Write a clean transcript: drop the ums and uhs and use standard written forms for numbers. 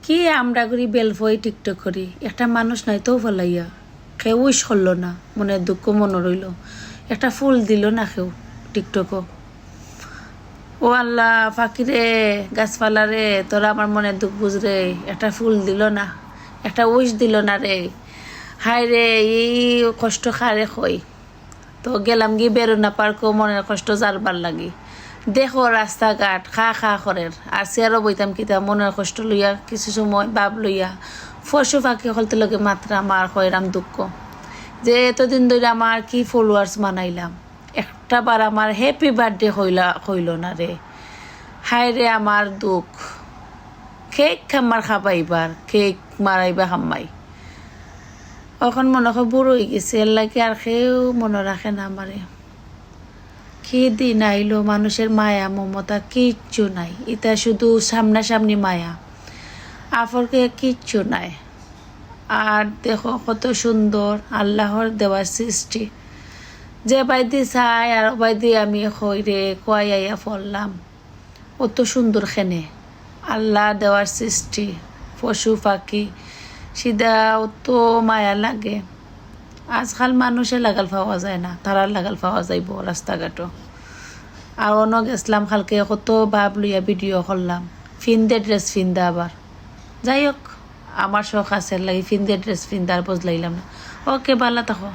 কি আমরা করি বেলফই টিকটক করি, একটা মানুষ নাই তো ফলাইয়া কেউ উইশ করলো না, মনে দুঃখ মনে রইল, একটা ফুল দিল না কেউ টিকটকও। ও আল্লাহ ফাঁকিরে গাছপালা রে, তোরা আমার মনে দুঃখ বুঝরে, একটা ফুল দিল না, একটা উইশ দিল না রে। হায় রে, এই কষ্ট খারে কই। তো গেলাম গিয়ে বেরোনা পার্কও মনের কষ্ট জারবার লাগি। দেখো রাস্তাঘাট খা খা করের, আর চেয়ারও বইতাম কিতাম মনের কষ্ট লইয়া, কিছু সময় ভাব লইয়া পশু পাখি হলতে লগে মাত্রা আমার হয়রাম দুঃখ যে এতদিন ধরে আমার কি ফলোয়ার্স বানাইলাম, একটা বার আমার হ্যাপি বার্থডে হইল না রে। হায় রে আমার দুঃখ। কেক খামার খাবাইবার, কেক মারাইবা খামাই, এখন মনে হয় বুড়ো হয়ে গেছে, এর লাগে আর কেউ মনে রাখে না আমারে। কি দিন আইলো, মানুষের মায়া মমতা কিচ্ছু নাই, এটা শুধু সামনাসামনি মায়া, আফরকে কিচ্ছু নাই। আর দেখো কত সুন্দর আল্লাহর দেওয়ার সৃষ্টি, যে বাইদি চাই আর বাইদি আমি হইরে কয়াই আইয়া পড়লাম, অত সুন্দর খেনে আল্লাহ দেওয়ার সৃষ্টি, পশু পাখি সিধা অত মায়া লাগে। আজকাল মানুষের লাগাল পাওয়া যায় না, তারার লাগাল পাওয়া যাইব রাস্তাঘাটও। আর অন্য গেছিলাম কালকে, কত ভাব লইয়া ভিডিও করলাম, ফিন্দে ড্রেস ফিন্দা আবার। যাই হোক, আমার শখ আছে লাগে ফিন্দে ড্রেস ফিন্দা, আর বুঝলাইলাম না। ওকে, ভালো থাকো।